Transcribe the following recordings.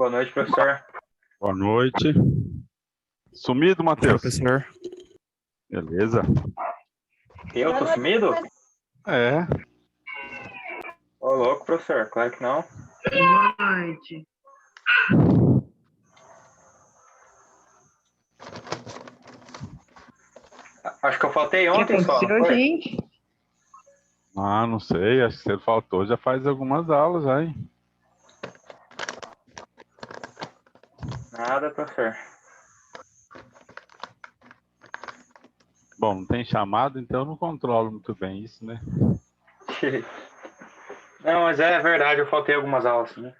Boa noite, professor. Boa noite. Sumido, Matheus? Professor. Beleza. Eu tô sumido? É. Ô, louco, professor. Claro que não. Boa noite. Acho que eu faltei O que ontem só, não aconteceu, foi? gente? Ah, não sei. Acho que você faltou. Já faz algumas aulas aí. Nada, professor. Bom, não tem chamado, então eu não controlo muito bem isso, né? Não, mas é verdade, eu faltei algumas aulas, sim.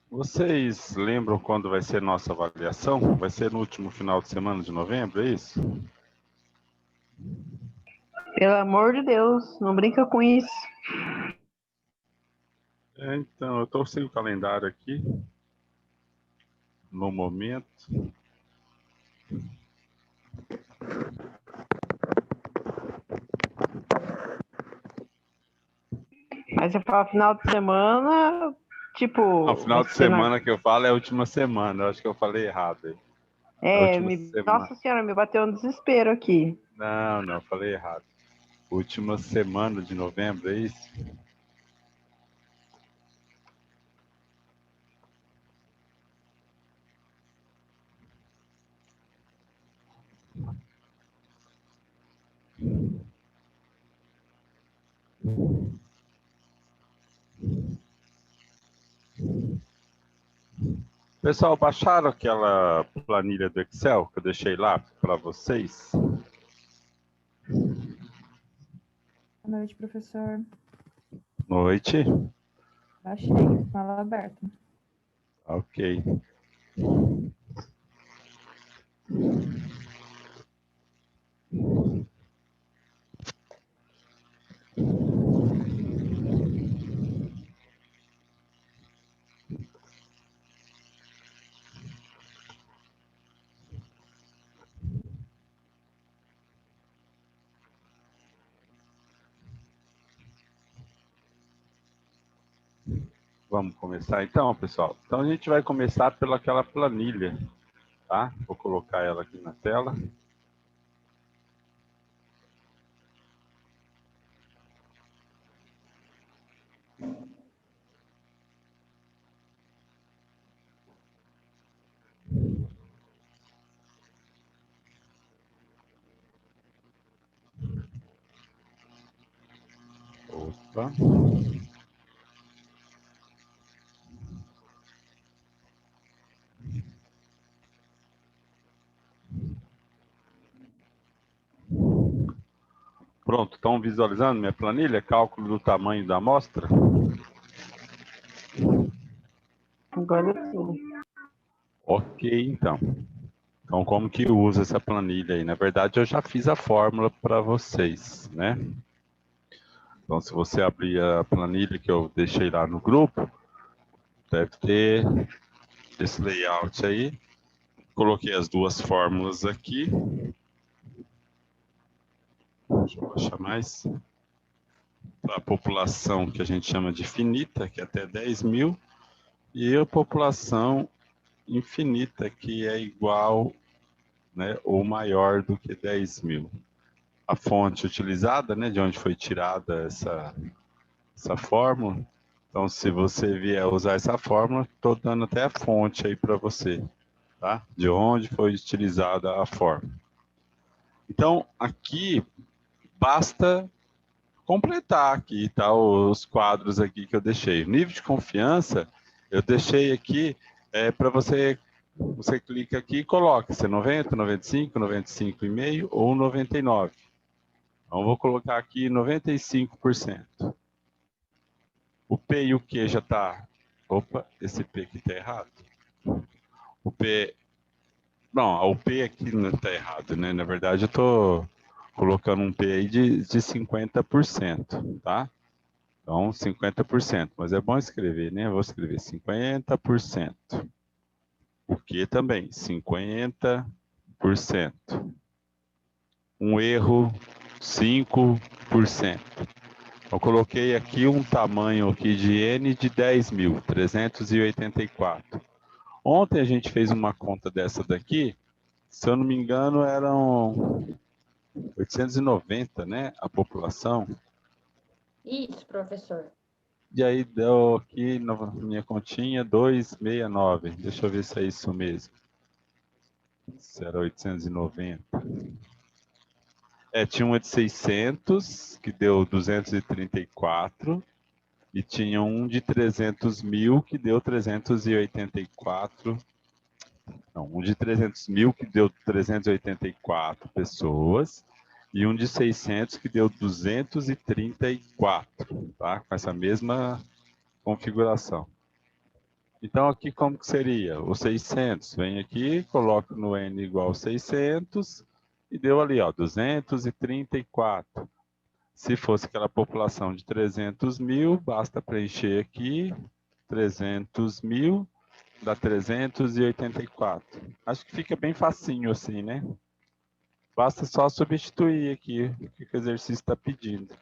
Vocês lembram quando vai ser nossa avaliação? Vai ser no último final de semana de novembro, é isso? Pelo amor de Deus, não brinca com isso. Então, eu estou sem o calendário aqui. No momento. Mas você fala final de semana, tipo. Não, final de semana que eu falo é a última semana. Eu acho que eu falei errado aí. Nossa senhora, me bateu um desespero aqui. Não, eu falei errado. Última semana de novembro, é isso? Pessoal, baixaram aquela planilha do Excel que eu deixei lá para vocês? Boa noite, professor. Noite. Baixei, fala aberta. Ok. Vamos começar então, pessoal? Então a gente vai começar pelaquela planilha, tá? Vou colocar ela aqui na tela. Opa. Pronto, estão visualizando minha planilha? Cálculo do tamanho da amostra? Agora sim. Ok, então. Então, como que usa essa planilha aí? Na verdade, eu já fiz a fórmula para vocês, né? Então, se você abrir a planilha que eu deixei lá no grupo, deve ter esse layout aí. Coloquei as duas fórmulas aqui. Deixa eu baixar mais. Para a população que a gente chama de finita, que é até 10 mil, e a população infinita, que é igual, né, ou maior do que 10 mil. A fonte utilizada, né, de onde foi tirada essa fórmula. Então, se você vier usar essa fórmula, estou dando até a fonte aí para você, tá? De onde foi utilizada a fórmula. Então, aqui basta completar aqui, tá? Os quadros aqui que eu deixei. O nível de confiança, eu deixei aqui para você. Você clica aqui e coloca se é 90, 95, 95,5 ou 99. Então, vou colocar aqui 95%. O P e o Q já está... Opa, esse P aqui está errado. O P... Não, o P aqui não está errado, né? Na verdade, eu estou colocando um P aí de 50%, tá? Então, 50%. Mas é bom escrever, né? Eu vou escrever 50%. O Q também, 50%. Um erro, 5%. Eu coloquei aqui um tamanho aqui de N de 10.384. Ontem a gente fez uma conta dessa daqui, se eu não me engano eram 890, né, a população. Isso, professor. E aí deu aqui na minha continha 269. Deixa eu ver se é isso mesmo. Se era 890. Tinha uma de 600, que deu 234. E tinha um de 300 mil, que deu 384. Não, um de 300 mil, que deu 384 pessoas. E um de 600, que deu 234, tá? Com essa mesma configuração. Então, aqui como que seria? O 600, vem aqui, coloco no N igual a 600, e deu ali, ó, 234. Se fosse aquela população de 300 mil, basta preencher aqui, 300 mil, dá 384. Acho que fica bem facinho assim, né? Basta só substituir aqui o que o exercício está pedindo.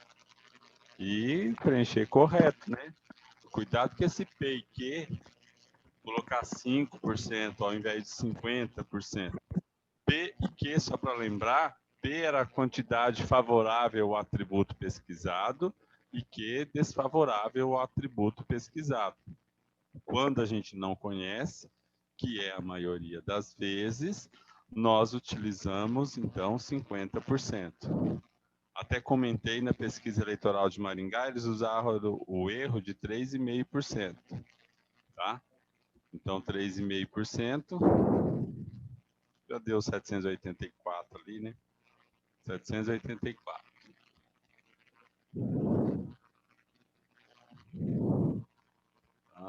E preencher correto, né? Cuidado que esse P e Q, colocar 5% ao invés de 50%. P e Q, só para lembrar, P era a quantidade favorável ao atributo pesquisado e Q desfavorável ao atributo pesquisado. Quando a gente não conhece, que é a maioria das vezes, nós utilizamos, então, 50%. Até comentei na pesquisa eleitoral de Maringá, eles usaram o erro de 3,5%. Tá? Então, 3,5%. Já deu 784 ali, né? 784.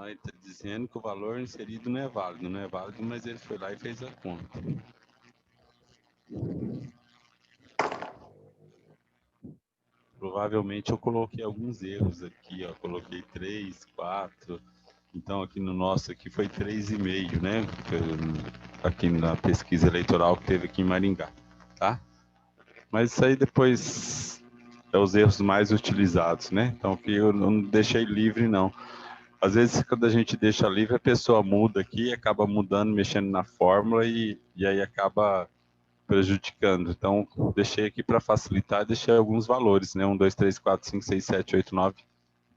Ele está dizendo que o valor inserido não é válido. Não é válido, mas ele foi lá e fez a conta. Provavelmente eu coloquei alguns erros aqui, ó. Coloquei 3, 4. Então, aqui no nosso aqui foi 3,5, né? Aqui na pesquisa eleitoral que teve aqui em Maringá, tá? Mas isso aí depois é os erros mais utilizados, né? Então, aqui eu não deixei livre, não. Às vezes, quando a gente deixa livre, a pessoa muda aqui, acaba mudando, mexendo na fórmula e aí acaba prejudicando. Então, deixei aqui para facilitar, deixei alguns valores, né? 1, 2, 3, 4, 5, 6, 7, 8, 9,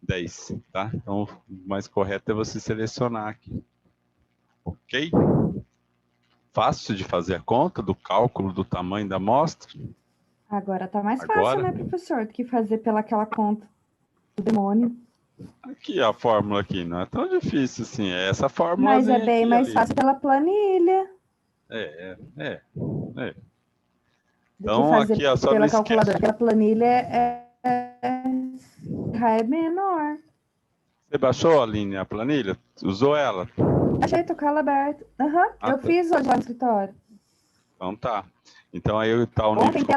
10, tá? Então, o mais correto é você selecionar aqui. Ok? Fácil de fazer a conta do cálculo do tamanho da amostra? Agora tá mais fácil, Agora? né, professor, do que fazer pelaquela conta do demônio. Aqui a fórmula aqui, não é tão difícil assim. Essa fórmula Mas é bem aqui, mais ali. fácil pela planilha É. do Então, que fazer aqui, ó, só não pela esquece. calculadora. Pela planilha é menor. Você baixou, Aline, a planilha? Usou ela? Achei, tô com ela aberta. Aham, Ah, eu tá. fiz hoje lá no escritório. Então tá. Então aí tá o Ontem, nível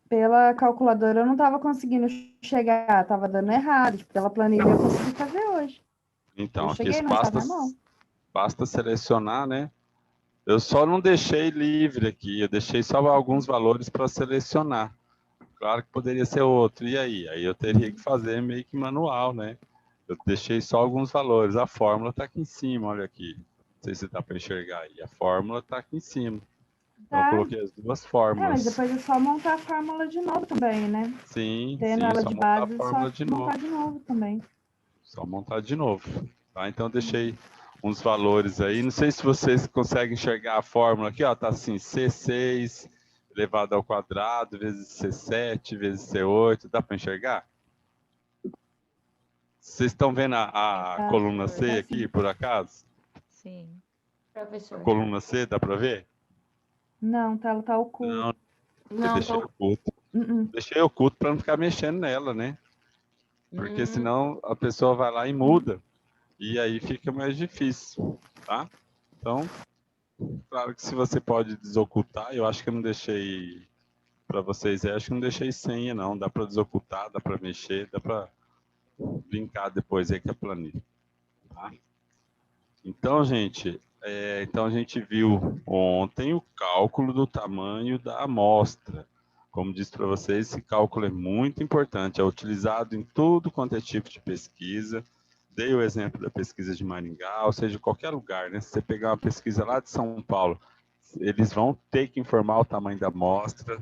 pela calculadora, eu não tava conseguindo chegar, tava dando errado. Tipo, pela planilha eu consegui fazer hoje. Então, Eu aqui cheguei no estado normal. basta selecionar, né? Eu só não deixei livre aqui, eu deixei só alguns valores para selecionar. Claro que poderia ser outro. E aí? Aí eu teria que fazer meio que manual, né? Eu deixei só alguns valores. A fórmula está aqui em cima, olha aqui. Não sei se dá para enxergar aí. A fórmula está aqui em cima. Então, eu Tá. coloquei as duas Mas fórmulas. depois é só montar a fórmula de novo também, né? Sim, Tendo ela só de montar a base, fórmula só de montar novo. de novo também. Só montar de novo. Tá? Então, eu deixei uns valores aí. Não sei se vocês conseguem enxergar a fórmula aqui, ó. Tá assim, C6 elevado ao quadrado vezes C7 vezes C8. Dá para enxergar? Vocês estão vendo a coluna C Tá aqui, sim. por acaso? Sim. A Professor. coluna C, dá para ver? Não, ela tá oculta. Não, eu Não, deixei oculto. Deixei oculto para não ficar mexendo nela, né? porque senão a pessoa vai lá e muda, e aí fica mais difícil, tá? Então, claro que se você pode desocultar, eu acho que eu não deixei para vocês, acho que não deixei senha não, dá para desocultar, dá para mexer, dá para brincar depois aí com a planilha, tá? Então, gente, então a gente viu ontem o cálculo do tamanho da amostra. Como disse para vocês, esse cálculo é muito importante, é utilizado em tudo quanto é tipo de pesquisa. Dei o exemplo da pesquisa de Maringá, ou seja, qualquer lugar, né? Se você pegar uma pesquisa lá de São Paulo, eles vão ter que informar o tamanho da amostra,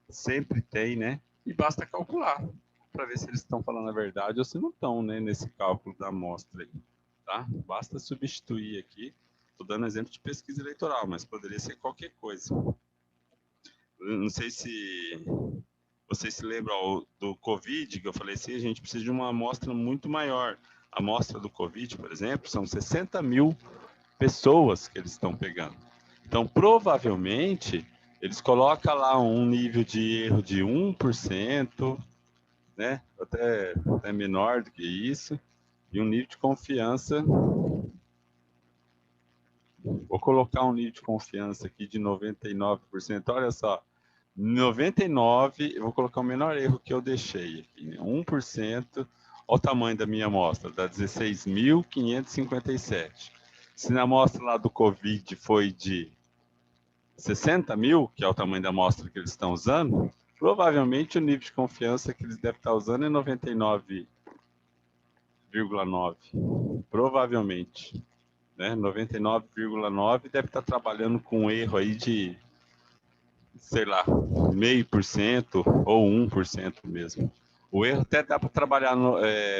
sempre tem, né? E basta calcular, para ver se eles estão falando a verdade ou se não estão, né, nesse cálculo da amostra aí, tá? Basta substituir aqui, estou dando exemplo de pesquisa eleitoral, mas poderia ser qualquer coisa. Não sei se vocês se lembram do Covid, que eu falei assim, a gente precisa de uma amostra muito maior. A amostra do Covid, por exemplo, são 60 mil pessoas que eles estão pegando. Então, provavelmente, eles colocam lá um nível de erro de 1%, né? Até menor do que isso, e um nível de confiança. Vou colocar um nível de confiança aqui de 99%. Olha só, 99%, eu vou colocar o menor erro que eu deixei aqui, né? 1%. Olha o tamanho da minha amostra, dá 16.557. Se na amostra lá do Covid foi de 60 mil, que é o tamanho da amostra que eles estão usando, provavelmente o nível de confiança que eles devem estar usando é 99,9. Provavelmente. Né? 99,9 deve estar trabalhando com um erro aí de, sei lá, 0,5% ou 1% mesmo. O erro até dá para trabalhar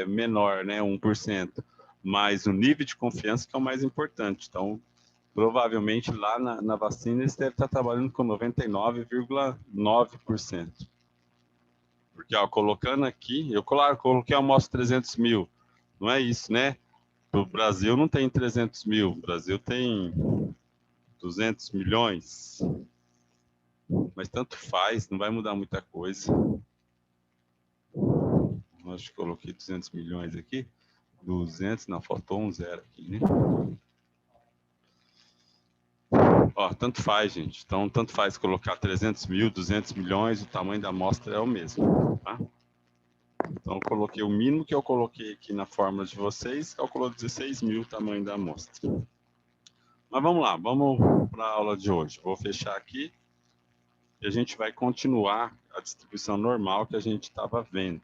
menor, né, 1%, mas o nível de confiança que é o mais importante. Então, provavelmente lá na vacina eles devem estar trabalhando com 99,9%. Porque, ó, colocando aqui, eu coloquei a amostra 300 mil, não é isso, né? O Brasil não tem 300 mil, o Brasil tem 200 milhões. Mas tanto faz, não vai mudar muita coisa. Acho que coloquei 200 milhões aqui. 200, não, faltou um zero aqui, né? Ó, tanto faz, gente. Então, tanto faz colocar 300 mil, 200 milhões, o tamanho da amostra é o mesmo, tá? Então, eu coloquei o mínimo que eu coloquei aqui na fórmula de vocês, calculou 16 mil o tamanho da amostra. Mas vamos lá, vamos para a aula de hoje. Vou fechar aqui e a gente vai continuar a distribuição normal que a gente estava vendo.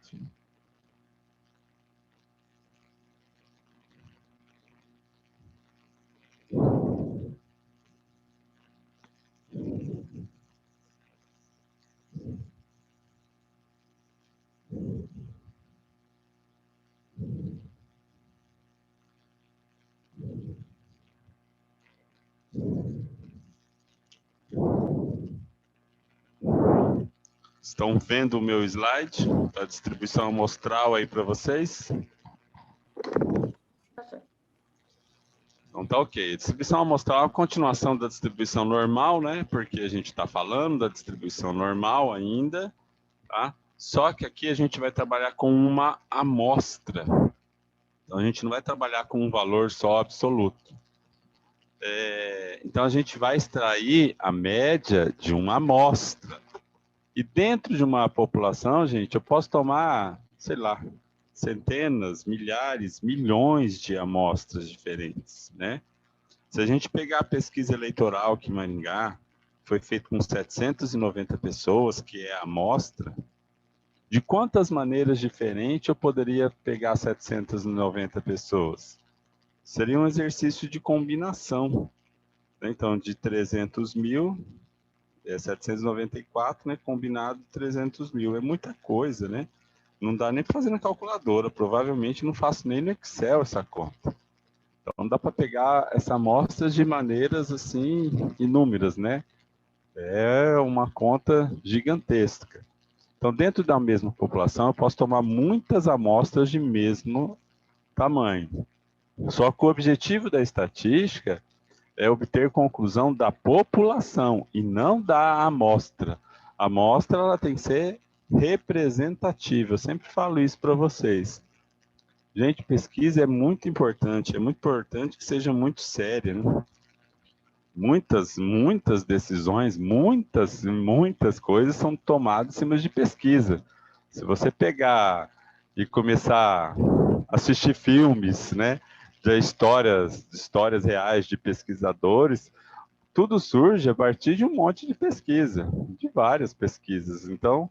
Estão vendo o meu slide da distribuição amostral aí para vocês? Então tá ok. A distribuição amostral é a continuação da distribuição normal, né? Porque a gente está falando da distribuição normal ainda, tá? Só que aqui a gente vai trabalhar com uma amostra. Então a gente não vai trabalhar com um valor só absoluto. Então a gente vai extrair a média de uma amostra. E dentro de uma população, gente, eu posso tomar, sei lá, centenas, milhares, milhões de amostras diferentes, né? Se a gente pegar a pesquisa eleitoral aqui em Maringá, foi feita com 790 pessoas, que é a amostra, de quantas maneiras diferentes eu poderia pegar 790 pessoas? Seria um exercício de combinação, né? Então, de 300 mil... 794, né? Combinado 300 mil. É muita coisa, né? Não dá nem para fazer na calculadora. Provavelmente não faço nem no Excel essa conta. Então, dá para pegar essa amostra de maneiras, assim, inúmeras, né? É uma conta gigantesca. Então, dentro da mesma população, eu posso tomar muitas amostras de mesmo tamanho. Só que o objetivo da estatística é obter conclusão da população e não da amostra. A amostra ela tem que ser representativa. Eu sempre falo isso para vocês. Gente, pesquisa é muito importante que seja muito séria, né? Muitas decisões, muitas coisas são tomadas em cima de pesquisa. Se você pegar e começar a assistir filmes, né, de histórias reais de pesquisadores, tudo surge a partir de um monte de pesquisa, de várias pesquisas. Então,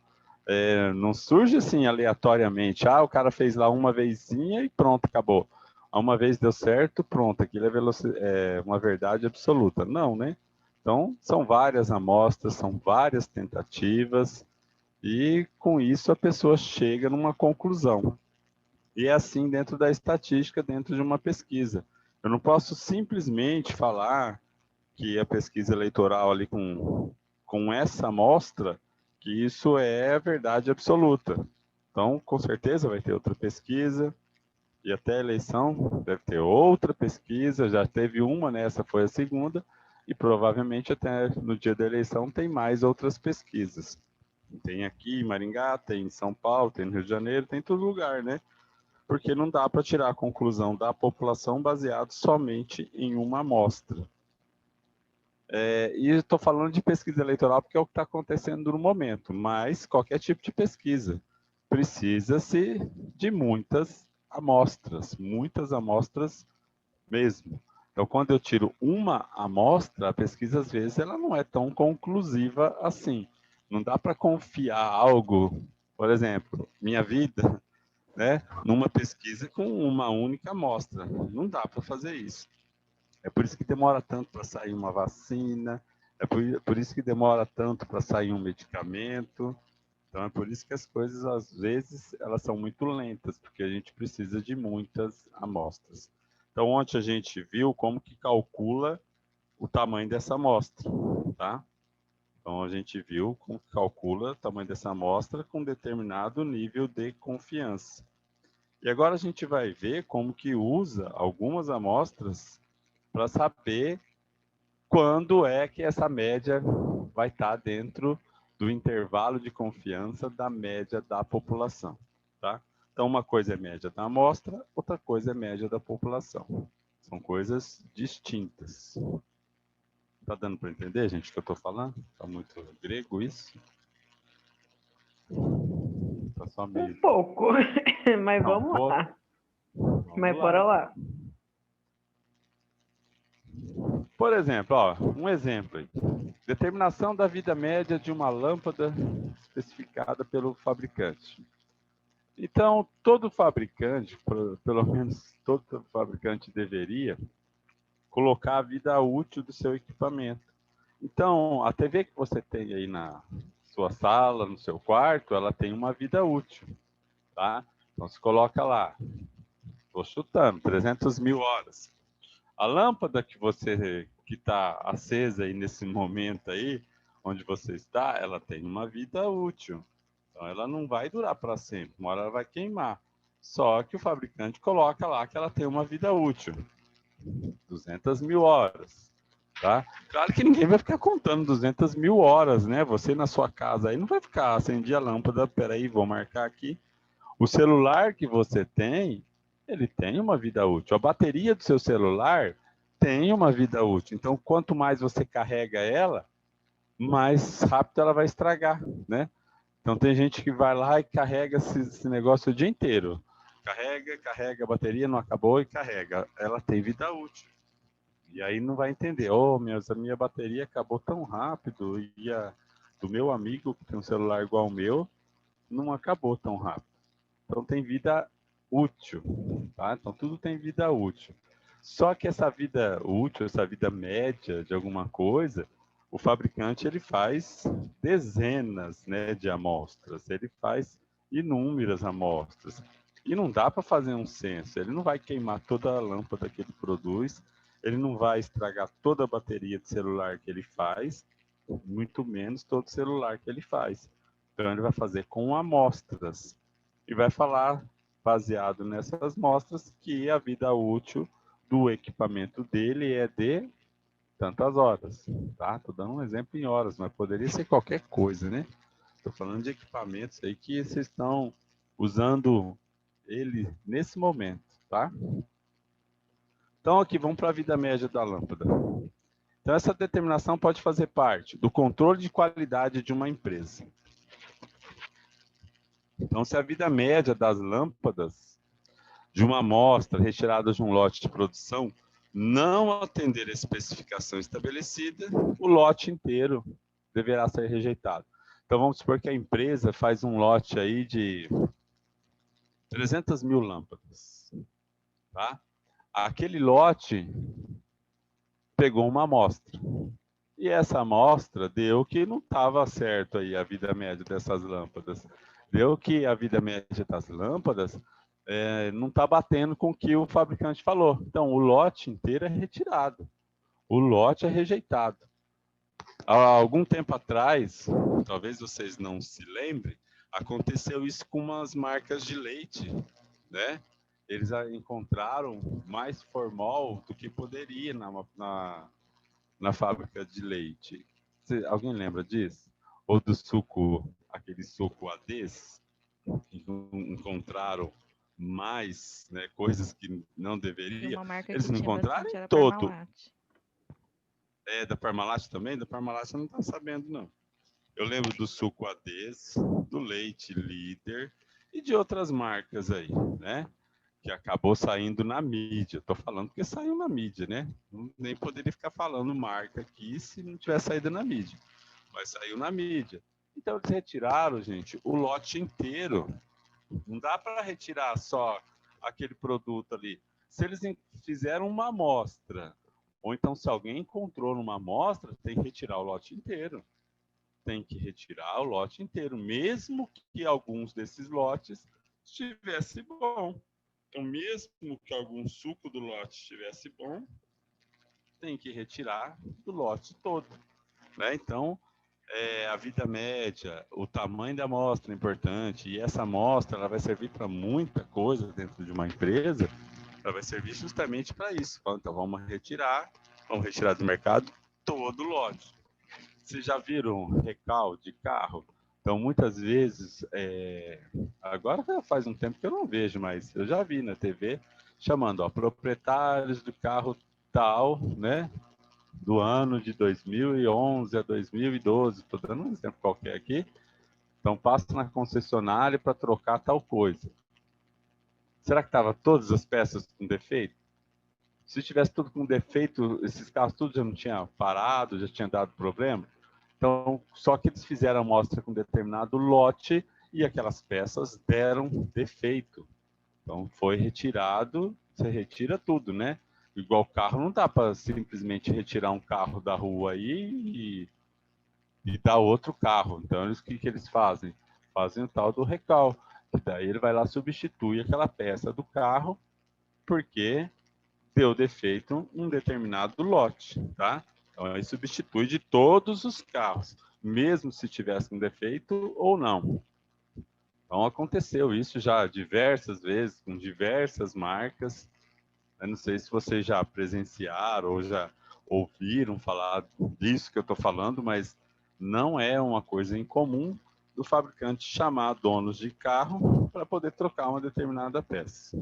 não surge assim aleatoriamente. Ah, o cara fez lá uma vezinha e pronto, acabou. Uma vez deu certo, pronto, aquilo é uma verdade absoluta. Não, né? Então, são várias amostras, são várias tentativas, e com isso a pessoa chega numa conclusão. E é assim dentro da estatística, dentro de uma pesquisa. Eu não posso simplesmente falar que a pesquisa eleitoral ali com essa amostra, que isso é a verdade absoluta. Então, com certeza vai ter outra pesquisa, e até a eleição deve ter outra pesquisa, já teve uma, né? Essa foi a segunda, e provavelmente até no dia da eleição tem mais outras pesquisas. Tem aqui em Maringá, tem em São Paulo, tem no Rio de Janeiro, tem em todo lugar, né? Porque não dá para tirar a conclusão da população baseado somente em uma amostra. E estou falando de pesquisa eleitoral porque é o que está acontecendo no momento, mas qualquer tipo de pesquisa precisa-se de muitas amostras mesmo. Então, quando eu tiro uma amostra, a pesquisa, às vezes, ela não é tão conclusiva assim. Não dá para confiar algo, por exemplo, minha vida, né, numa pesquisa com uma única amostra. Não dá para fazer isso. É por isso que demora tanto para sair uma vacina, por isso que demora tanto para sair um medicamento. Então, é por isso que as coisas, às vezes, elas são muito lentas, porque a gente precisa de muitas amostras. Então, ontem a gente viu como que calcula o tamanho dessa amostra, tá? Então, a gente viu como que calcula o tamanho dessa amostra com determinado nível de confiança. E agora a gente vai ver como que usa algumas amostras para saber quando é que essa média vai estar dentro do intervalo de confiança da média da população, tá? Então, uma coisa é média da amostra, outra coisa é média da população. São coisas distintas. Tá dando para entender, gente, o que eu estou falando? Tá muito grego isso? Tá só meio... Um pouco, mas Não, vamos lá. Vamos Mas lá. bora lá. Por exemplo, ó, um exemplo aí. Determinação da vida média de uma lâmpada especificada pelo fabricante. Então, todo fabricante, pelo menos todo fabricante deveria colocar a vida útil do seu equipamento. Então, a TV que você tem aí na sua sala, no seu quarto, ela tem uma vida útil, tá? Então, você coloca lá, estou chutando, 300 mil horas. A lâmpada que está acesa aí nesse momento aí, onde você está, ela tem uma vida útil. Então, ela não vai durar para sempre, uma hora ela vai queimar. Só que o fabricante coloca lá que ela tem uma vida útil, 200 mil horas. Tá? Claro que ninguém vai ficar contando 200 mil horas, né? Você na sua casa aí não vai ficar, acendi a lâmpada, peraí, vou marcar aqui. O celular que você tem, ele tem uma vida útil. A bateria do seu celular tem uma vida útil. Então, quanto mais você carrega ela, mais rápido ela vai estragar, né? Então, tem gente que vai lá e carrega esse negócio o dia inteiro. Carrega, a bateria não acabou e carrega. Ela tem vida útil. E aí não vai entender. Oh, a minha bateria acabou tão rápido e a do meu amigo, que tem um celular igual ao meu, não acabou tão rápido. Então, tem vida útil, tá? Então, tudo tem vida útil. Só que essa vida útil, essa vida média de alguma coisa, o fabricante ele faz dezenas, né, de amostras, ele faz inúmeras amostras. E não dá para fazer um censo, ele não vai queimar toda a lâmpada que ele produz, ele não vai estragar toda a bateria de celular que ele faz, muito menos todo celular que ele faz. Então, ele vai fazer com amostras e vai falar, baseado nessas amostras, que a vida útil do equipamento dele é de tantas horas, tá? Estou dando um exemplo em horas, mas poderia ser qualquer coisa, né? Estou falando de equipamentos aí que vocês estão usando ele nesse momento, tá? Então, aqui, vamos para a vida média da lâmpada. Então, essa determinação pode fazer parte do controle de qualidade de uma empresa. Então, se a vida média das lâmpadas de uma amostra retirada de um lote de produção não atender a especificação estabelecida, o lote inteiro deverá ser rejeitado. Então, vamos supor que a empresa faz um lote aí de 300 mil lâmpadas, tá? Aquele lote pegou uma amostra. E essa amostra deu que não estava certo aí a vida média dessas lâmpadas. Deu que a vida média das lâmpadas não está batendo com o que o fabricante falou. Então, o lote inteiro é retirado. O lote é rejeitado. Há algum tempo atrás, talvez vocês não se lembrem, aconteceu isso com umas marcas de leite, né? Eles encontraram mais formol do que poderia na fábrica de leite. Alguém lembra disso? Ou do suco, aquele suco Ades, que encontraram mais, né, coisas que não deveriam. Eles não encontraram em todo. Da Parmalat também? Da Parmalat eu não estou sabendo, não. Eu lembro do suco Ades, do leite Líder e de outras marcas aí, né? Que acabou saindo na mídia. Estou falando porque saiu na mídia, né? Nem poderia ficar falando marca aqui se não tivesse saído na mídia. Mas saiu na mídia. Então, eles retiraram, gente, o lote inteiro. Não dá para retirar só aquele produto ali. Se eles fizeram uma amostra, ou então se alguém encontrou numa amostra, tem que retirar o lote inteiro. Tem que retirar o lote inteiro, mesmo que alguns desses lotes estivesse bom. Então, mesmo que algum suco do lote estivesse bom, tem que retirar do lote todo, né? Então, a vida média, o tamanho da amostra é importante, e essa amostra ela vai servir para muita coisa dentro de uma empresa, ela vai servir justamente para isso. Então, vamos retirar do mercado todo o lote. Vocês já viram recal de carro? Então, muitas vezes, agora faz um tempo que eu não vejo, mas eu já vi na TV, chamando proprietários do carro tal, né? Do ano de 2011 a 2012, estou dando um exemplo qualquer aqui. Então, passa na concessionária para trocar tal coisa. Será que estava todas as peças com defeito? Se tivesse tudo com defeito, esses carros tudo já não tinha parado, já tinha dado problema? Então, só que eles fizeram a amostra com determinado lote e aquelas peças deram defeito. Então, foi retirado, você retira tudo, né? Igual carro, não dá para simplesmente retirar um carro da rua aí e dar outro carro. Então, o que eles fazem? Fazem o tal do recal, que daí ele vai lá substituir aquela peça do carro porque deu defeito um determinado lote, tá? Então, ele substitui de todos os carros, mesmo se tivesse um defeito ou não. Então, aconteceu isso já diversas vezes, com diversas marcas. Eu não sei se vocês já presenciaram ou já ouviram falar disso que eu estou falando, mas não é uma coisa incomum do fabricante chamar donos de carro para poder trocar uma determinada peça.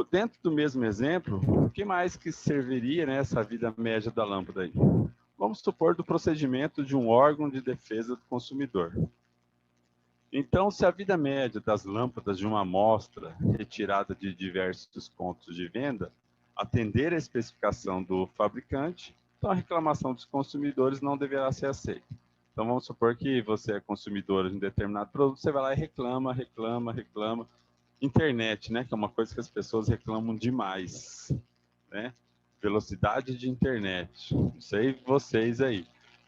Dentro do mesmo exemplo, o que mais que serviria nessa vida média da lâmpada aí? Vamos supor do procedimento de um órgão de defesa do consumidor. Então, se a vida média das lâmpadas de uma amostra retirada de diversos pontos de venda atender a especificação do fabricante, então a reclamação dos consumidores não deverá ser aceita. Então, vamos supor que você é consumidor de um determinado produto, você vai lá e reclama. Internet, né, que é uma coisa que as pessoas reclamam demais, né? Velocidade de internet. Não sei vocês aí,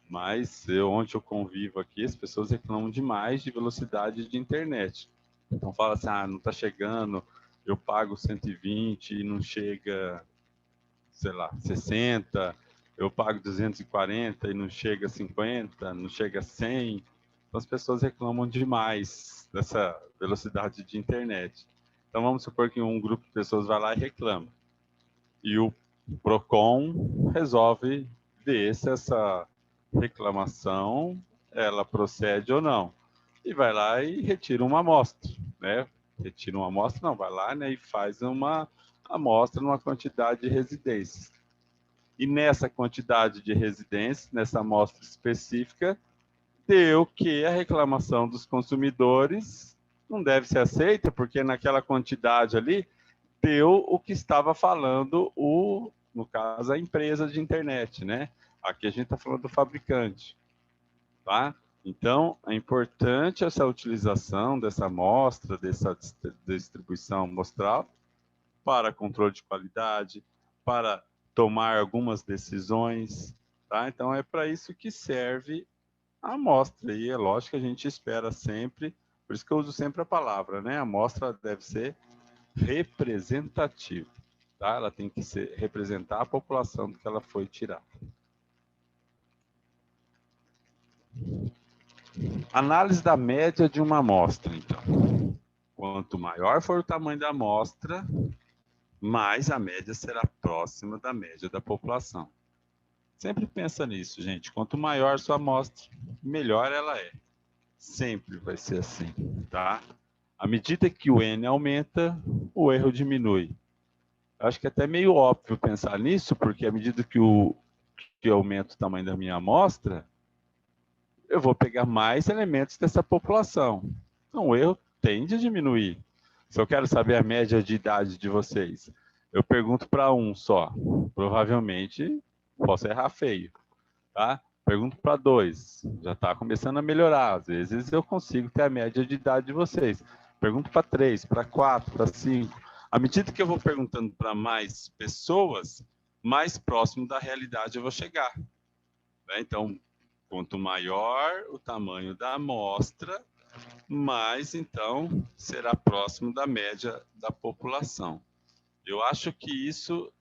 mas onde eu convivo aqui, as pessoas reclamam demais de velocidade de internet. Então fala assim, não está chegando, eu pago 120 e não chega, sei lá, 60, eu pago 240 e não chega a 50, não chega a 100. Então as pessoas reclamam demais dessa velocidade de internet. Então vamos supor que um grupo de pessoas vai lá e reclama. E o Procon resolve ver se essa reclamação ela procede ou não. E vai lá e retira uma amostra. né? Retira uma amostra, não, vai lá, né, e faz uma amostra numa quantidade de residências. E nessa quantidade de residências, nessa amostra específica, deu que a reclamação dos consumidores não deve ser aceita, porque naquela quantidade ali deu o que estava falando no caso, a empresa de internet, né? Aqui a gente está falando do fabricante, tá? Então, é importante essa utilização dessa amostra, dessa distribuição amostral para controle de qualidade, para tomar algumas decisões, tá? Então, é para isso que serve a amostra. E é lógico que a gente espera sempre, por isso que eu uso sempre a palavra, né? A amostra deve ser representativa, tá? Ela tem que representar a população do que ela foi tirada. Análise da média de uma amostra, então. Quanto maior for o tamanho da amostra, mais a média será próxima da média da população. Sempre pensa nisso, gente. Quanto maior sua amostra, melhor ela é. Sempre vai ser assim, tá? À medida que o N aumenta, o erro diminui. Acho que é até meio óbvio pensar nisso, porque à medida que eu aumento o tamanho da minha amostra, eu vou pegar mais elementos dessa população. Então, o erro tende a diminuir. Se eu quero saber a média de idade de vocês, eu pergunto para um só. Provavelmente, posso errar feio, tá? Pergunto para 2, já está começando a melhorar. Às vezes eu consigo ter a média de idade de vocês. Pergunto para 3, para 4, para 5. À medida que eu vou perguntando para mais pessoas, mais próximo da realidade eu vou chegar, né? Então, quanto maior o tamanho da amostra, mais, então, será próximo da média da população. Eu acho que isso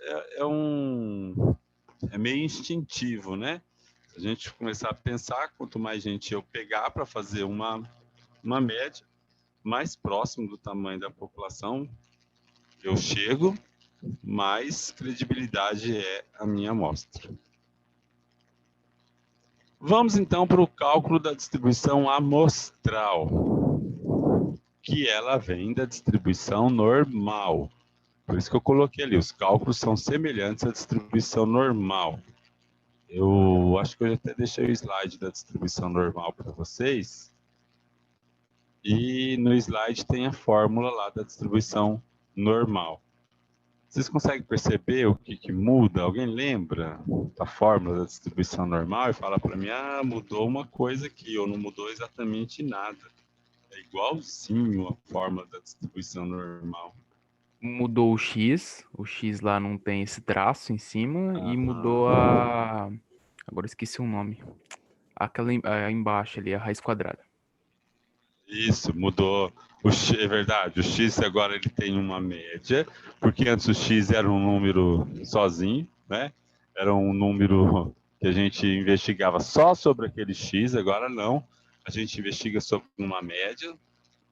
é meio instintivo, né? Se a gente começar a pensar, quanto mais gente eu pegar para fazer uma média, mais próximo do tamanho da população eu chego, mais credibilidade é a minha amostra. Vamos então para o cálculo da distribuição amostral, que ela vem da distribuição normal. Por isso que eu coloquei ali, os cálculos são semelhantes à distribuição normal. Eu acho que eu até deixei o slide da distribuição normal para vocês. E no slide tem a fórmula lá da distribuição normal. Vocês conseguem perceber o que muda? Alguém lembra da fórmula da distribuição normal e fala para mim, mudou uma coisa aqui, ou não mudou exatamente nada. É igualzinho a fórmula da distribuição normal. Mudou o x lá não tem esse traço em cima, e mudou a... Agora esqueci o nome. Aquela embaixo ali, a raiz quadrada. Isso, mudou. É verdade, o x agora ele tem uma média, porque antes o x era um número sozinho, né? Era um número que a gente investigava só sobre aquele x, agora não. A gente investiga sobre uma média,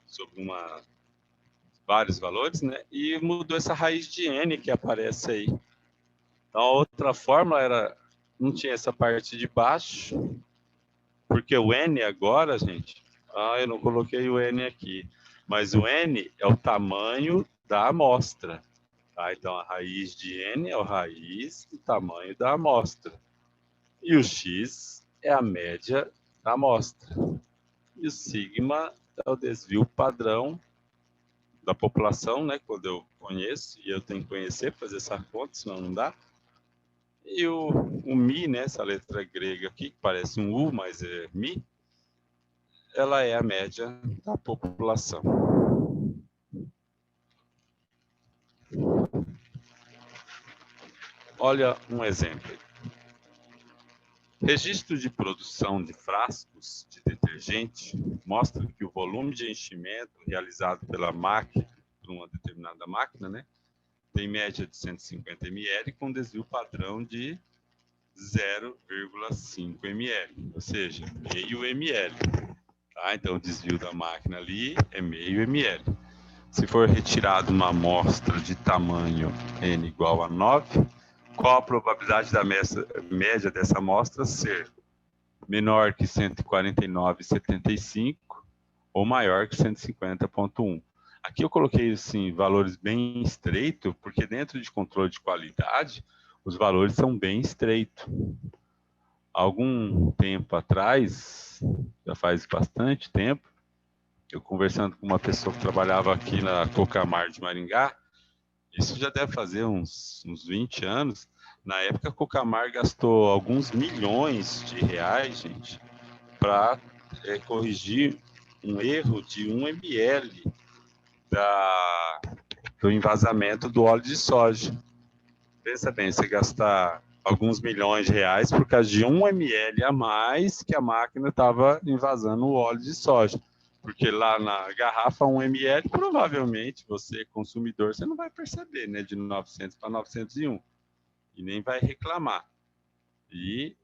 sobre vários valores, né? E mudou essa raiz de n que aparece aí. Então, a outra fórmula não tinha essa parte de baixo, porque o n agora, gente... eu não coloquei o n aqui. Mas o n é o tamanho da amostra. Tá? Então, a raiz de n é a raiz do tamanho da amostra. E o x é a média da amostra. E o sigma é o desvio padrão da população, né? Quando eu conheço, e eu tenho que conhecer para fazer essa conta, senão não dá. E o mi, né? Essa letra grega aqui, que parece um u, mas é mi, ela é a média da população. Olha um exemplo. Registro de produção de frascos de detergente mostra que o volume de enchimento realizado pela máquina, por uma determinada máquina, né, tem média de 150 ml com desvio padrão de 0,5 ml, ou seja, meio ml. Tá? Então, o desvio da máquina ali é meio ml. Se for retirada uma amostra de tamanho n igual a 9, qual a probabilidade da média dessa amostra ser menor que 149,75 ou maior que 150,1? Aqui eu coloquei assim, valores bem estreitos, porque dentro de controle de qualidade, os valores são bem estreitos. Algum tempo atrás, já faz bastante tempo, eu conversando com uma pessoa que trabalhava aqui na Cocamar de Maringá, isso já deve fazer uns 20 anos. Na época, a Cocamar gastou alguns milhões de reais, gente, para corrigir um erro de 1 ml do envasamento do óleo de soja. Pensa bem, você gastar alguns milhões de reais por causa de 1 ml a mais que a máquina estava invasando o óleo de soja. Porque lá na garrafa 1 ml, provavelmente você, consumidor, você não vai perceber, né? De 900 para 901. E nem vai reclamar. E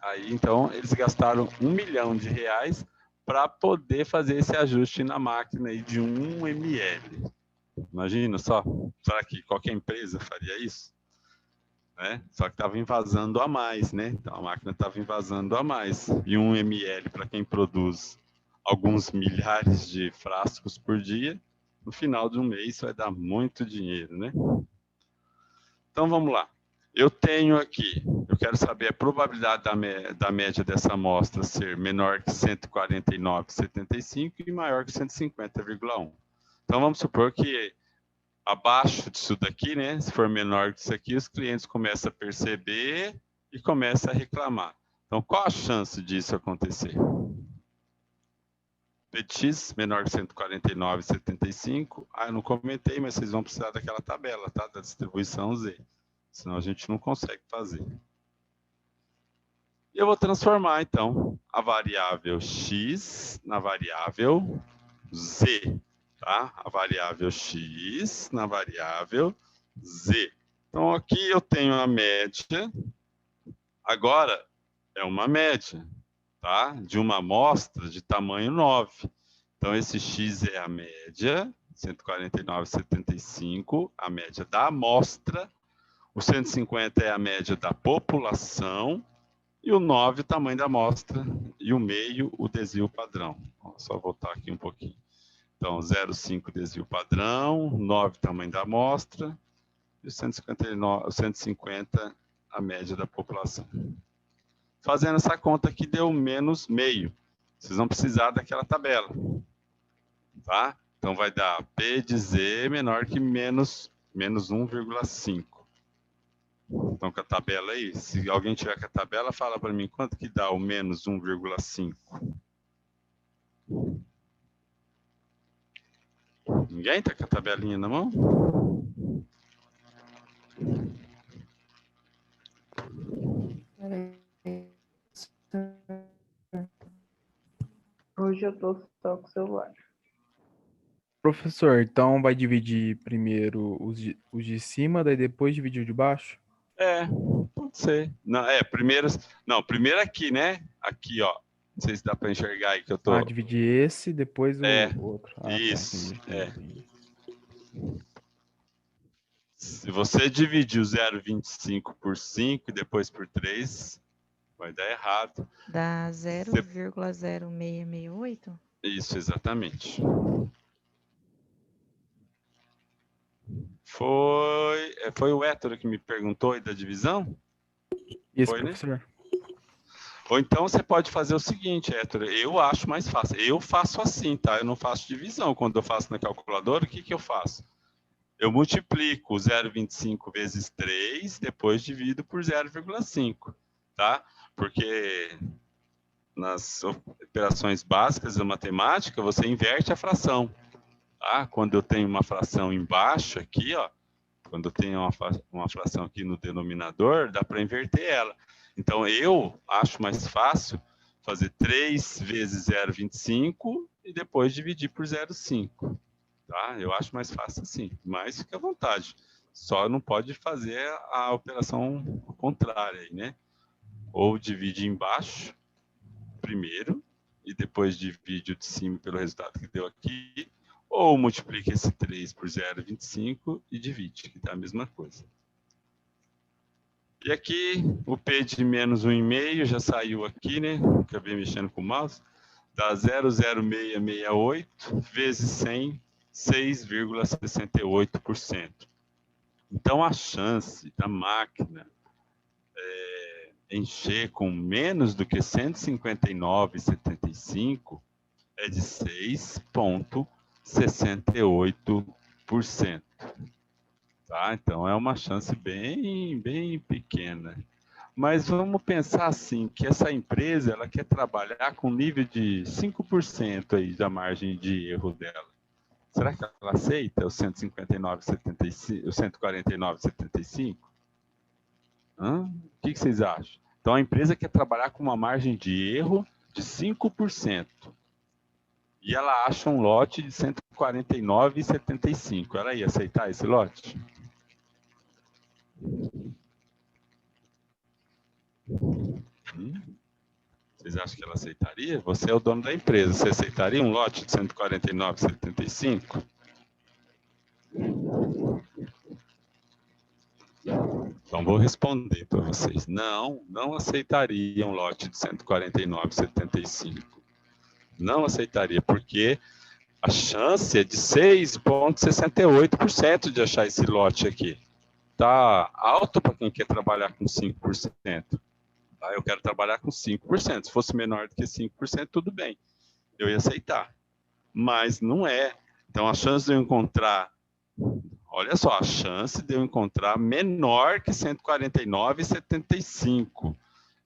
aí, então, eles gastaram 1 milhão de reais para poder fazer esse ajuste na máquina aí de 1 ml. Imagina só, será que qualquer empresa faria isso? Né? Só que estava invasando a mais, né? Então a máquina estava invasando a mais. E 1 ml para quem produz alguns milhares de frascos por dia, no final de um mês vai dar muito dinheiro, né? Então vamos lá. Eu tenho aqui, eu quero saber a probabilidade da média dessa amostra ser menor que 149,75 e maior que 150,1. Então vamos supor que abaixo disso daqui, né? Se for menor que isso aqui, os clientes começam a perceber e começam a reclamar. Então qual a chance disso acontecer? PX menor que 149,75. Ah, eu não comentei, mas vocês vão precisar daquela tabela, tá? Da distribuição Z. Senão a gente não consegue fazer. E eu vou transformar, então, a variável X na variável Z. Tá? A variável X na variável Z. Então, aqui eu tenho a média. Agora, é uma média. Tá? De uma amostra de tamanho 9. Então, esse X é a média, 149,75, a média da amostra. O 150 é a média da população. E o 9, o tamanho da amostra. E o meio, o desvio padrão. Vou só voltar aqui um pouquinho. Então, 0,5 desvio padrão, 9, tamanho da amostra. E o 150, a média da população. Fazendo essa conta aqui, deu menos meio. Vocês vão precisar daquela tabela. Tá? Então, vai dar P de Z menor que menos 1,5. Então, com a tabela aí, se alguém tiver com a tabela, fala para mim quanto que dá o menos 1,5. Ninguém está com a tabelinha na mão? Hoje eu tô só com o celular. Professor, então vai dividir primeiro os de cima, daí depois dividir o de baixo? É, pode ser. Não, primeiro aqui, né? Aqui, ó. Não sei se dá para enxergar aí que eu tô. Ah, dividir esse, depois o outro. Ah, isso, tá, entendi. Se você dividir o 0,25 por 5 e depois por 3, vai dar errado. Dá 0,0668? Isso, exatamente. Foi o Héctor que me perguntou aí da divisão? Isso, foi, professor. Né? Ou então você pode fazer o seguinte, Héctor, eu acho mais fácil. Eu faço assim, tá? Eu não faço divisão. Quando eu faço na calculadora, o que eu faço? Eu multiplico 0,25 vezes 3, depois divido por 0,5, tá? Porque nas operações básicas da matemática, você inverte a fração. Tá? Quando eu tenho uma fração embaixo aqui, ó, quando eu tenho uma fração aqui no denominador, dá para inverter ela. Então, eu acho mais fácil fazer 3 vezes 0,25 e depois dividir por 0,5. Tá? Eu acho mais fácil assim, mas fica à vontade. Só não pode fazer a operação contrária, aí, né? Ou divide embaixo primeiro e depois divide o de cima pelo resultado que deu aqui, ou multiplica esse 3 por 0,25 e divide, que dá a mesma coisa. E aqui, o P de menos 1,5 já saiu aqui, né? Acabei mexendo com o mouse. Dá 0,0668 vezes 100, 6,68%. Então, a chance da máquina encher com menos do que 159,75 é de 6,68%. Tá? Então, é uma chance bem pequena. Mas vamos pensar assim, que essa empresa ela quer trabalhar com nível de 5% aí da margem de erro dela. Será que ela aceita o 159,75, o 149,75? O que vocês acham? Então, a empresa quer trabalhar com uma margem de erro de 5%. E ela acha um lote de 149,75. Ela ia aceitar esse lote? Vocês acham que ela aceitaria? Você é o dono da empresa. Você aceitaria um lote de 149,75? Então, vou responder para vocês. Não aceitaria um lote de 149,75. Não aceitaria, porque a chance é de 6,68% de achar esse lote aqui. Está alto para quem quer trabalhar com 5%. Tá? Eu quero trabalhar com 5%. Se fosse menor do que 5%, tudo bem. Eu ia aceitar. Mas não é. Então, a chance de eu encontrar... Olha só, a chance de eu encontrar menor que 149,75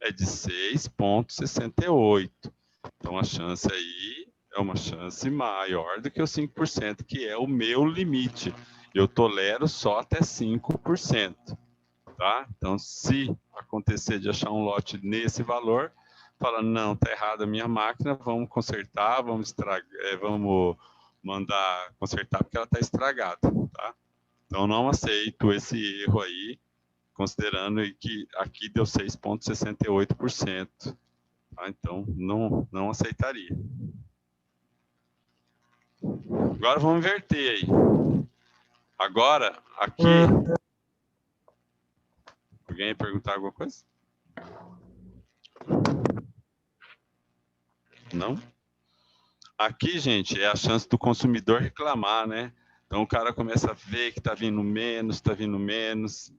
é de 6,68. Então, a chance aí é uma chance maior do que o 5%, que é o meu limite. Eu tolero só até 5%. Tá? Então, se acontecer de achar um lote nesse valor, fala, não, está errada a minha máquina, vamos consertar, vamos mandar consertar porque ela está estragada. Tá? Então, não aceito esse erro aí, considerando que aqui deu 6,68%. Tá? Então, não aceitaria. Agora, vamos inverter aí. Agora, aqui... Alguém ia perguntar alguma coisa? Não? Aqui, gente, é a chance do consumidor reclamar, né? Então, o cara começa a ver que está vindo menos.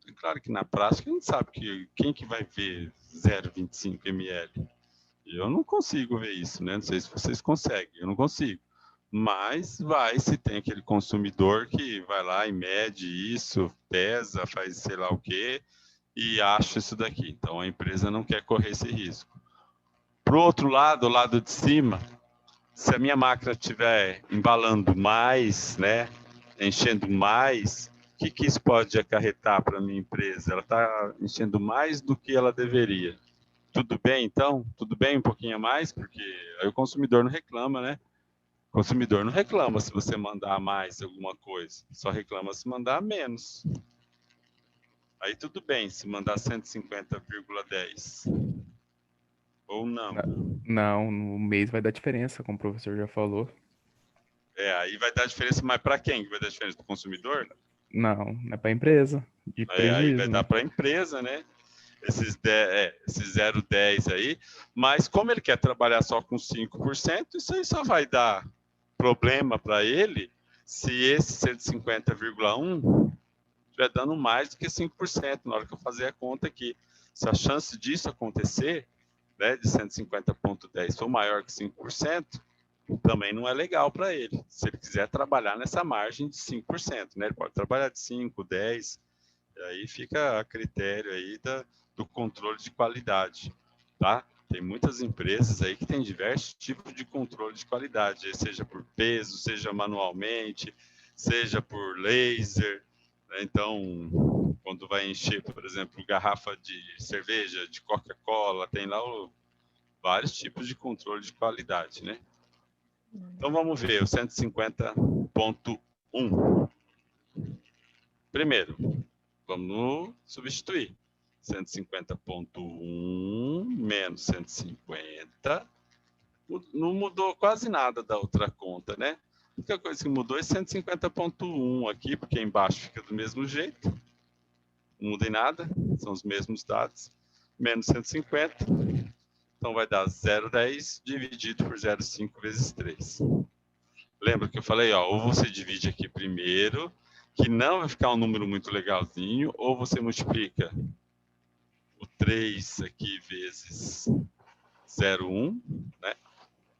É claro que na prática, a gente sabe que quem que vai ver 0,25 ml? Eu não consigo ver isso, né? Não sei se vocês conseguem, eu não consigo. Mas se tem aquele consumidor que vai lá e mede isso, pesa, faz sei lá o quê, e acha isso daqui. Então, a empresa não quer correr esse risco. Para o outro lado, o lado de cima, se a minha máquina estiver embalando mais, né, enchendo mais, o que isso pode acarretar para a minha empresa? Ela está enchendo mais do que ela deveria. Tudo bem, então? Tudo bem um pouquinho a mais? Porque aí o consumidor não reclama, né? O consumidor não reclama se você mandar mais alguma coisa. Só reclama se mandar menos. Aí tudo bem, se mandar 150,10. Ou não. Não, no mês vai dar diferença, como o professor já falou. Aí vai dar diferença, mas para quem vai dar diferença? Para o consumidor? Não é para a empresa. De prejuízo, aí vai né? dar para a empresa, né? Esses 0,10 aí. Mas como ele quer trabalhar só com 5%, isso aí só vai dar problema para ele se esse 150,1 estiver dando mais do que 5%, na hora que eu fazer a conta aqui. Se a chance disso acontecer, né, de 150,10 for maior que 5%, também não é legal para ele. Se ele quiser trabalhar nessa margem de 5%, né, ele pode trabalhar de 5, 10, e aí fica a critério aí do controle de qualidade, tá? Tem muitas empresas aí que têm diversos tipos de controle de qualidade, seja por peso, seja manualmente, seja por laser, né? Então, quando vai encher, por exemplo, garrafa de cerveja, de Coca-Cola, tem lá vários tipos de controle de qualidade, né? Então, vamos ver o 150,1. Primeiro, vamos substituir. 150,1 menos 150. Não mudou quase nada da outra conta, né? A única coisa que mudou é 150,1 aqui, porque embaixo fica do mesmo jeito. Não muda em nada, são os mesmos dados. Menos 150. Então, vai dar 0,10 dividido por 0,5 vezes 3. Lembra que eu falei, ó, ou você divide aqui primeiro, que não vai ficar um número muito legalzinho, ou você multiplica o 3 aqui vezes 0,1, né?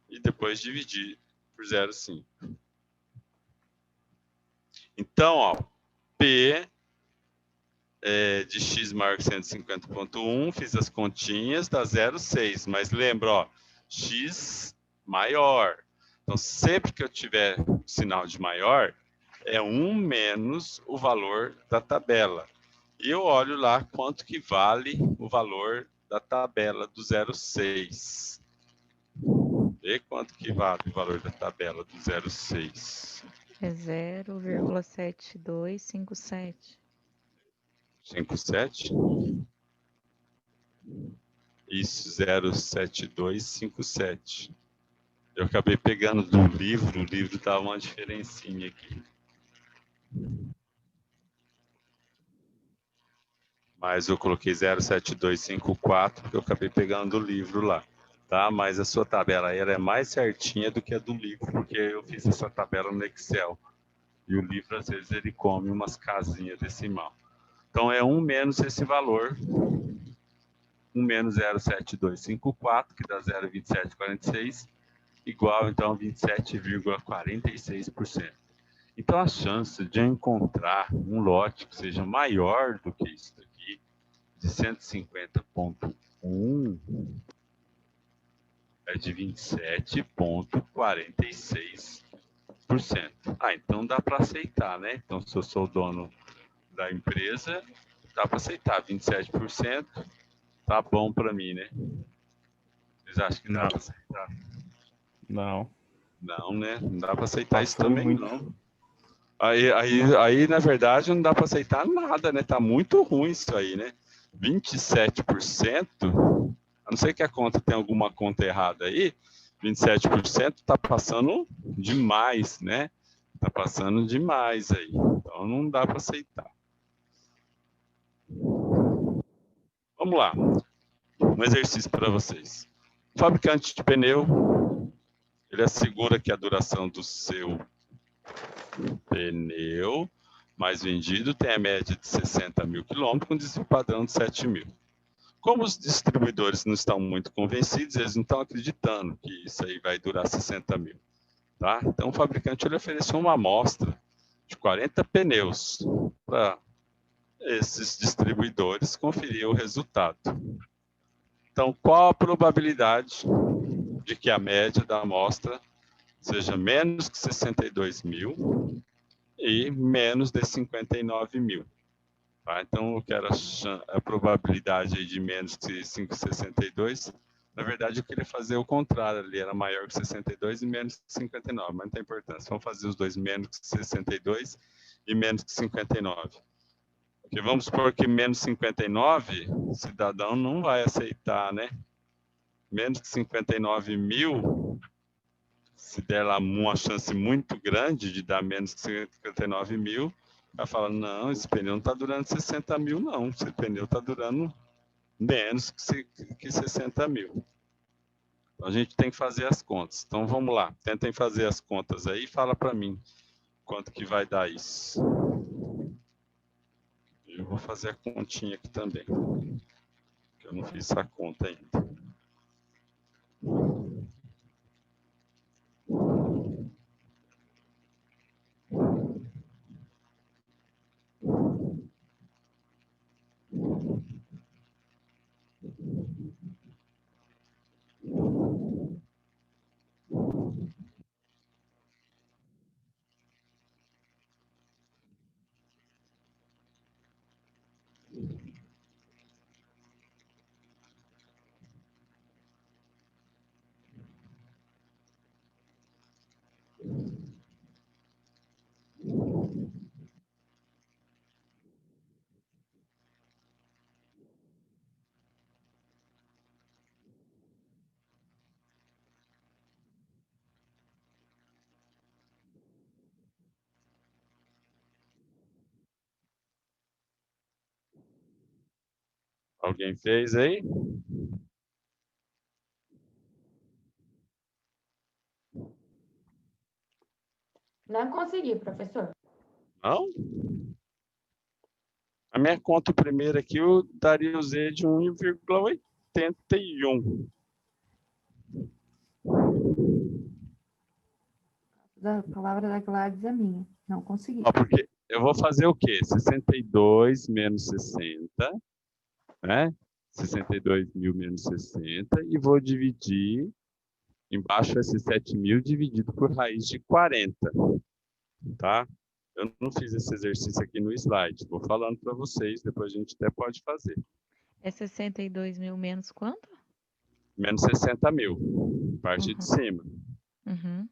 E depois dividir por 0,5. Então, ó, P de x maior que 150,1, fiz as continhas, dá 0,6. Mas lembra, ó, x maior. Então, sempre que eu tiver sinal de maior, é 1 menos o valor da tabela. E eu olho lá quanto que vale o valor da tabela do 0,6. Vê quanto que vale o valor da tabela do 0,6. É 0,7257. 57? Isso, 0,7257. Eu acabei pegando do livro, o livro dá uma diferencinha aqui. Mas eu coloquei 0,7254, porque eu acabei pegando do livro lá. Tá? Mas a sua tabela aí, ela é mais certinha do que a do livro, porque eu fiz essa tabela no Excel. E o livro, às vezes, ele come umas casinhas decimal. Então, é 1 menos esse valor. 1 menos 0,7254, que dá 0,2746, igual, então, a 27,46%. Então, a chance de eu encontrar um lote que seja maior do que isso aqui, de 150,1, é de 27,46%. Ah, então dá para aceitar, né? Então, se eu sou o dono da empresa, dá para aceitar. 27%, tá bom para mim, né? Vocês acham que dá para aceitar? Não. Não, né? Não dá para aceitar isso Passou também, muito. não. Aí, na verdade, não dá para aceitar nada, né? Tá muito ruim isso aí, né? 27%, a não ser que a conta tenha alguma conta errada aí, 27% está passando demais, né? Está passando demais aí. Então não dá para aceitar. Vamos lá. Um exercício para vocês. O fabricante de pneu, ele assegura que a duração do seu pneu mais vendido tem a média de 60 mil quilômetros com desvio padrão de 7 mil. Como os distribuidores não estão muito convencidos, eles não estão acreditando que isso aí vai durar 60 mil. Tá? Então, o fabricante ele ofereceu uma amostra de 40 pneus para esses distribuidores conferir o resultado. Então, qual a probabilidade de que a média da amostra seja menos que 62 mil e menos de 59 mil? Tá? Então, eu quero a probabilidade aí de menos que 5,62. Na verdade, eu queria fazer o contrário ali, era maior que 62 e menos que 59, mas não tem importância. Vamos fazer os dois menos que 62 e menos que 59. Porque vamos supor que menos 59, o cidadão não vai aceitar, né? Menos que 59 mil, se der lá uma chance muito grande de dar menos que 59 mil, ela fala, não, esse pneu não está durando 60 mil, não. Esse pneu está durando menos que 60 mil. Então, a gente tem que fazer as contas. Então, vamos lá. Tentem fazer as contas aí e fala para mim quanto que vai dar isso. Eu vou fazer a continha aqui também, que eu não fiz essa conta ainda. Alguém fez aí? Não consegui, professor. Não? A minha conta primeira aqui, eu daria o Z de 1,81. A palavra da Gladys é minha. Não consegui. Ó, porque eu vou fazer o quê? 62 menos 60, né? 62.000 menos 60, e vou dividir, embaixo esse 7.000 dividido por raiz de 40, tá? Eu não fiz esse exercício aqui no slide, vou falando para vocês, depois a gente até pode fazer. É 62.000 menos quanto? Menos 60.000, parte de cima. Uhum.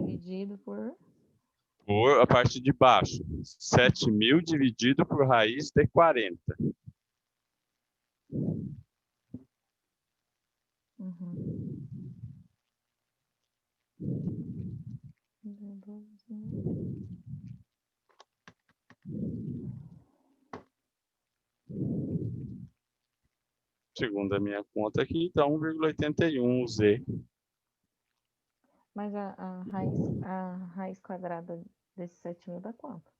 Dividido por... Por a parte de baixo, 7.000 dividido por raiz de 40. Uhum. Segundo a minha conta aqui, dá 1,81 Z. Mas a raiz quadrada desse 7.000 dá quanto?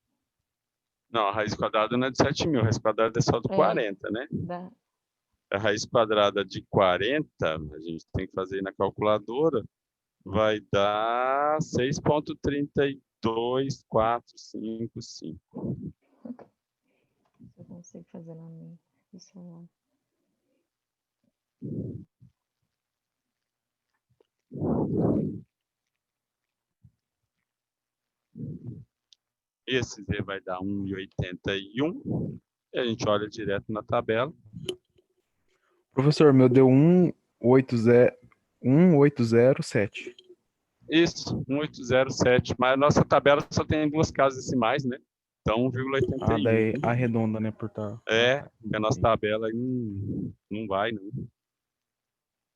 Não, a raiz quadrada não é de 7.000, a raiz quadrada é só do 40, né? Dá... A raiz quadrada de 40, a gente tem que fazer na calculadora, vai dar 6,32455. Eu consigo fazer na minha. Isso não. Esse Z vai dar 1,81. E a gente olha direto na tabela. Professor, meu deu 1,807. Isso, 1,807. Mas a nossa tabela só tem duas casas decimais, né? Então, 1,81. Ah, daí arredonda, né, por tá. É, porque a nossa tabela aí não vai, não.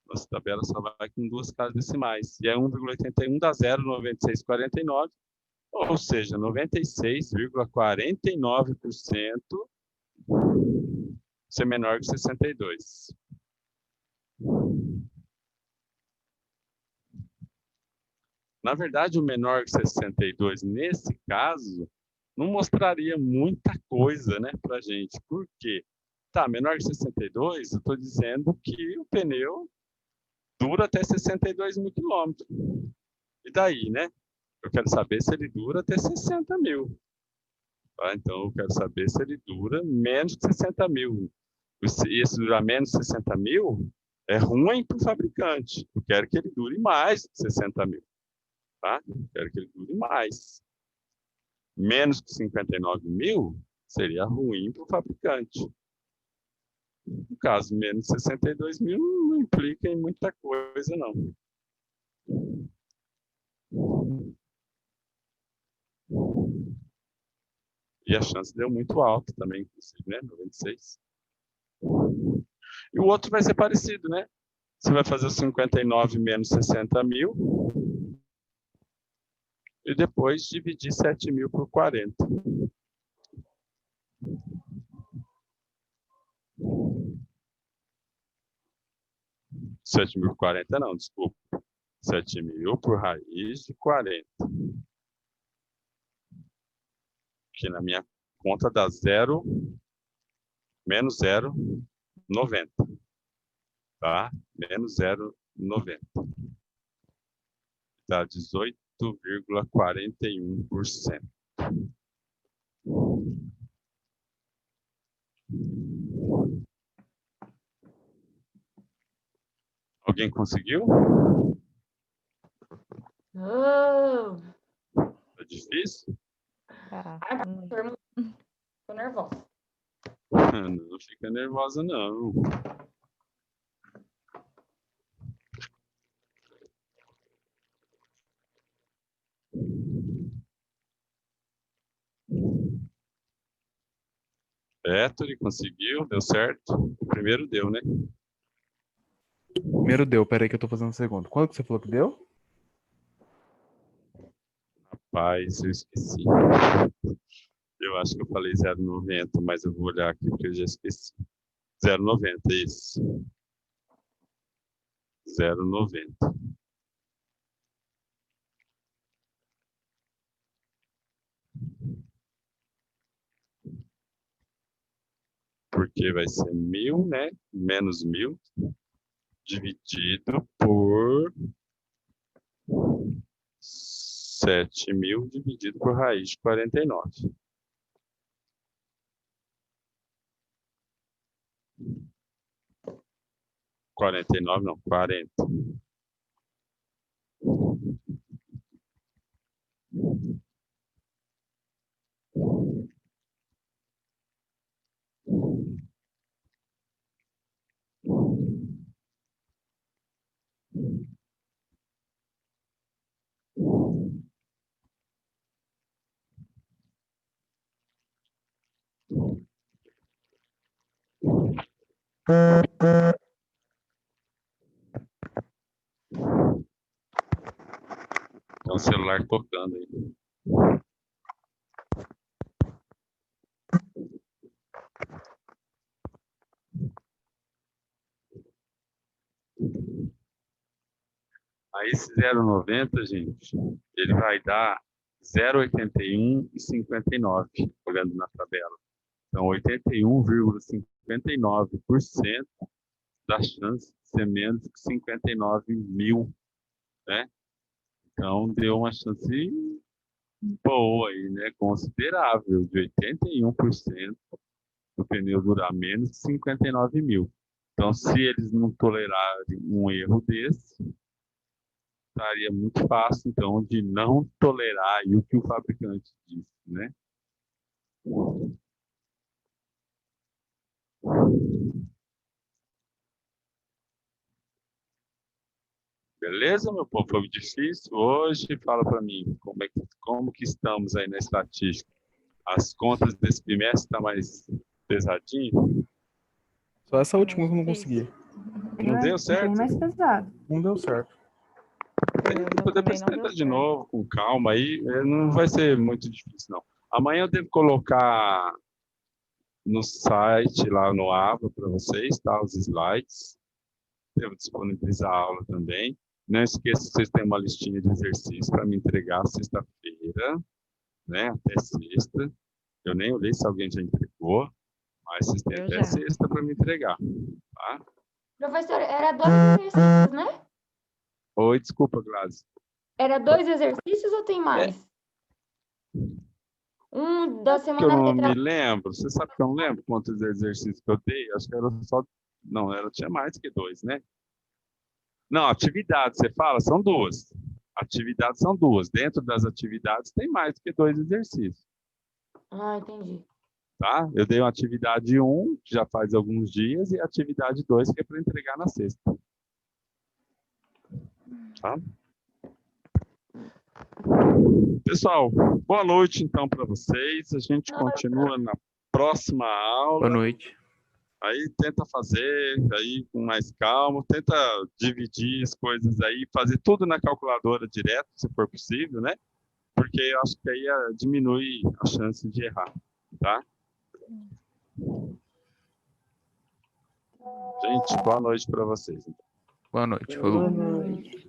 Nossa tabela só vai com duas casas decimais. E é 1,81 dá 0,9649. Ou seja, 96,49% ser menor que 62. Na verdade, o menor que 62, nesse caso, não mostraria muita coisa, né, pra gente. Por quê? Tá, menor que 62, eu estou dizendo que o pneu dura até 62.000 quilômetros. E daí, né? Eu quero saber se ele dura até 60.000. Tá? Então, eu quero saber se ele dura menos de 60.000. E se durar menos de 60.000, é ruim para o fabricante. Eu quero que ele dure mais de 60.000. Tá? Eu quero que ele dure mais. Menos de 59.000 seria ruim para o fabricante. No caso, menos de 62.000 não implica em muita coisa, não. E a chance deu muito alta também, inclusive, né? 96. E o outro vai ser parecido, né? Você vai fazer 59 menos 60.000 e depois dividir 7.000 por 40. 7.000 por 40 não, desculpa. 7.000 por raiz de 40. Que na minha conta dá zero, menos 0,90. Tá? Menos 0,90. Dá 18,41%. Alguém conseguiu? Oh, É difícil? Tá. ai, professor, tô nervosa. Não fica nervosa, não. Ettore conseguiu, deu certo. O primeiro deu, né? Primeiro deu, peraí que eu tô fazendo o segundo. Quanto que você falou que deu? Rapaz, eu esqueci. Eu acho que eu falei 0,90, mas eu vou olhar aqui porque eu já esqueci. 0,90, isso. 0,90. porque vai ser 1.000, né? Menos 1.000, dividido por 7.000, dividido por raiz de 49. Não, 40. Tem um celular tocando aí. Aí esse 0,90, gente, ele vai dar 0,81 e 59, olhando na tabela. Então, 81,59% da chance de ser menos que 59.000, né? Então, deu uma chance boa aí, né? Considerável, de 81% do pneu durar menos que 59.000. Então, se eles não tolerarem um erro desse, estaria muito fácil, então, de não tolerar aí o que o fabricante disse, né? Beleza, meu povo? Foi difícil hoje? Fala para mim, como que estamos aí na estatística? As contas desse bimestre estão mais pesadinho? Só essa última que eu não Difícil. consegui. Não deu Bem certo? mais pesado. Não deu certo. Depois tenta de novo, com calma aí. Não vai ser muito difícil, não. Amanhã eu devo colocar no site, lá no Ava, para vocês, tá? Os slides. Devo disponibilizar a aula também. Não esqueça que vocês têm uma listinha de exercícios para me entregar sexta-feira, né? Até sexta. Eu nem olhei se alguém já entregou, mas vocês têm Eu até já. sexta para me entregar, tá? Professor, era 2 exercícios, né? Oi, desculpa, Gladys. Era 2 exercícios ou tem mais? Um da Que eu semana não me retrasada. lembro. Você sabe que eu não lembro quantos exercícios que eu dei? Acho que era só. Não, ela tinha mais que 2, né? Não, atividades, você fala, são 2. Atividades são 2. Dentro das atividades tem mais que 2 exercícios, Ah, entendi. tá? Eu dei uma atividade 1, que já faz alguns dias, e a atividade 2, que é para entregar na sexta. Tá? Pessoal, boa noite então para vocês. A gente continua na próxima aula. Boa noite. Aí tenta fazer aí com mais calma, tenta dividir as coisas aí, fazer tudo na calculadora direto, se for possível, né? Porque eu acho que aí diminui a chance de errar, tá? Gente, boa noite para vocês. Boa noite. Boa Falou. noite.